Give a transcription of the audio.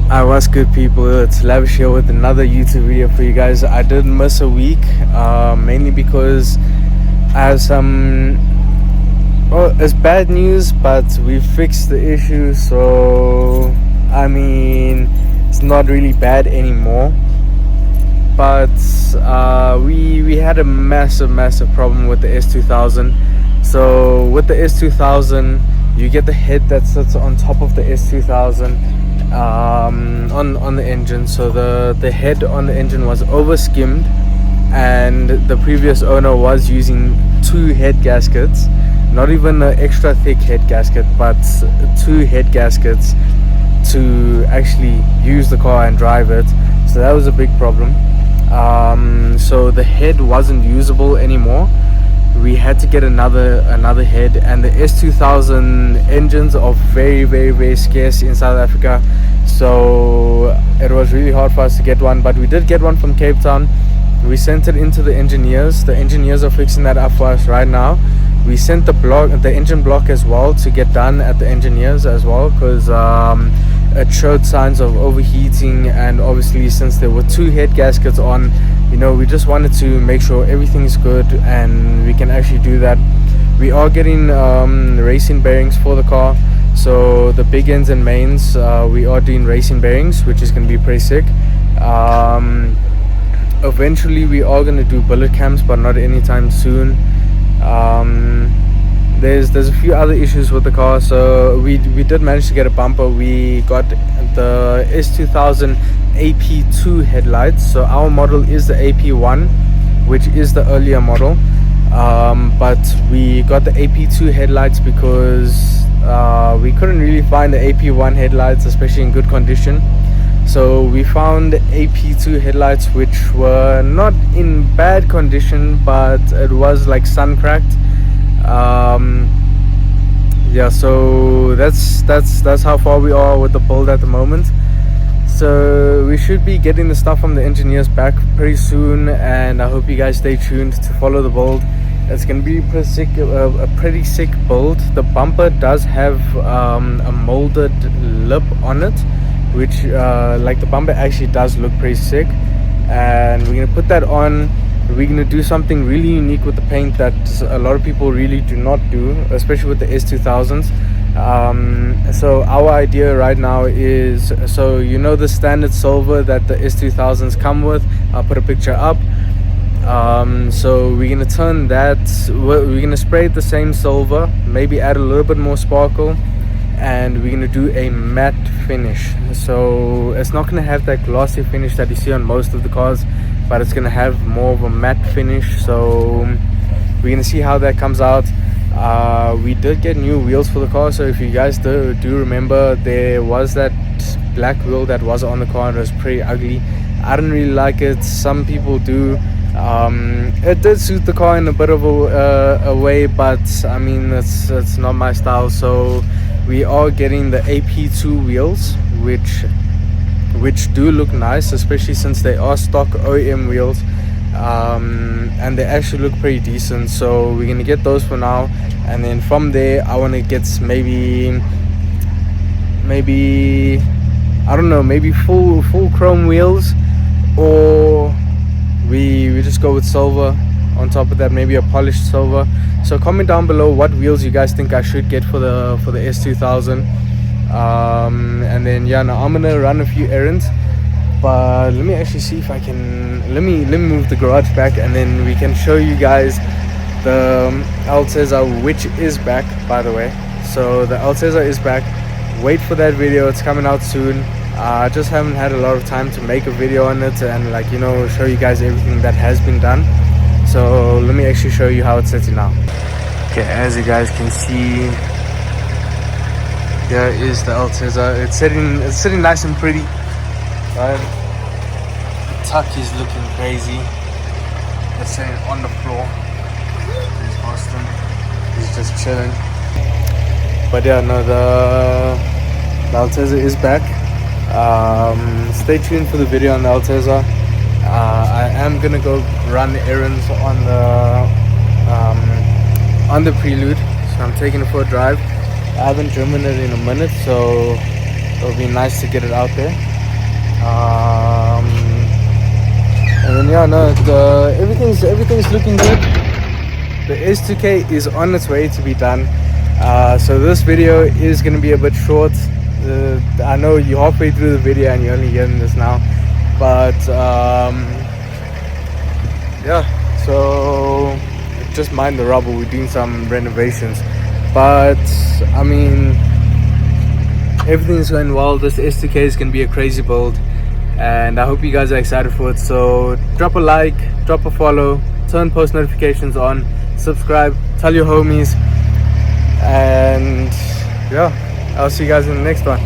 I was good, people. It's Lavish here with another YouTube video for you guys. I did miss a week, mainly because I have some, well, it's bad news, but we fixed the issue, so I mean it's not really bad anymore. But we had a massive problem with the S2000. So with the S2000, you get the head that sits on top of the S2000 on the engine. So the head on the engine was overskimmed, and the previous owner was using two head gaskets, not even an extra thick head gasket, but two head gaskets to actually use the car and drive it. So that was a big problem. So the head wasn't usable anymore. We had to get another head, and the S2000 engines are very scarce in South Africa, so it was really hard for us to get one. But we did get one from Cape Town. We sent it into the engineers. The engineers are fixing that up for us right now. We sent the engine block as well to get done at the engineers as well, because it showed signs of overheating, and obviously since there were two head gaskets on, you know, we just wanted to make sure everything is good and we can actually do that. We are getting racing bearings for the car, so the big ends and mains, we are doing racing bearings, which is going to be pretty sick. Eventually we are going to do bullet cams, but not anytime soon. There's a few other issues with the car. So we did manage to get a bumper. We got the S2000 AP2 headlights. So our model is the AP1, which is the earlier model, but we got the AP2 headlights because we couldn't really find the AP1 headlights, especially in good condition. So we found AP2 headlights which were not in bad condition, but it was like sun cracked. Yeah, so that's how far we are with the build at the moment. So we should be getting the stuff from the engineers back pretty soon, and I hope you guys stay tuned to follow the build. It's gonna be a pretty sick build. The bumper does have a molded lip on it, which like the bumper actually does look pretty sick, and we're gonna put that on. We're gonna do something really unique with the paint that a lot of people really do not do, especially with the S2000s. So our idea right now is, so you know the standard silver that the S2000s come with, I'll put a picture up. So we're gonna turn that, we're gonna spray it the same silver, maybe add a little bit more sparkle, and we're gonna do a matte finish. So it's not gonna have that glossy finish that you see on most of the cars, but it's gonna have more of a matte finish. So we're gonna see how that comes out. We did get new wheels for the car, so if you guys do remember, there was that black wheel that was on the car and it was pretty ugly. I didn't really like it. Some people do. It did suit the car in a bit of a way, but I mean it's not my style. So we are getting the AP2 wheels, which do look nice, especially since they are stock OEM wheels, and they actually look pretty decent. So we're gonna get those for now, and then from there I want to get maybe I don't know, maybe full chrome wheels, or we just go with silver on top of that, maybe a polished silver. So comment down below what wheels you guys think I should get for the S2000. And then yeah, now I'm gonna run a few errands, but let me actually see if I can, let me move the garage back, and then we can show you guys the Altezza, which is back, by the way. So the Altezza is back. Wait for that video, it's coming out soon. I just haven't had a lot of time to make a video on it and, like, you know, show you guys everything that has been done. So let me actually show you how it's setting now. Okay, as you guys can see, there is the Altezza. It's sitting nice and pretty, right? The tuck is looking crazy. It's sitting on the floor. There's Austin, he's just chilling. But yeah, no, the Altezza is back. Stay tuned for the video on the Altezza. I am gonna go run errands on the Prelude, so I'm taking it for a drive. I haven't driven it in a minute, so it'll be nice to get it out there. And then yeah, no, everything's looking good. The S2K is on its way to be done. So this video is going to be a bit short. I know you're halfway through the video and you're only hearing this now, but yeah, so just mind the rubble. We're doing some renovations, but I mean, everything's going well. This S2K is going to be a crazy build, and I hope you guys are excited for it. So drop a like, drop a follow, turn post notifications on, subscribe, tell your homies, and yeah, I'll see you guys in the next one.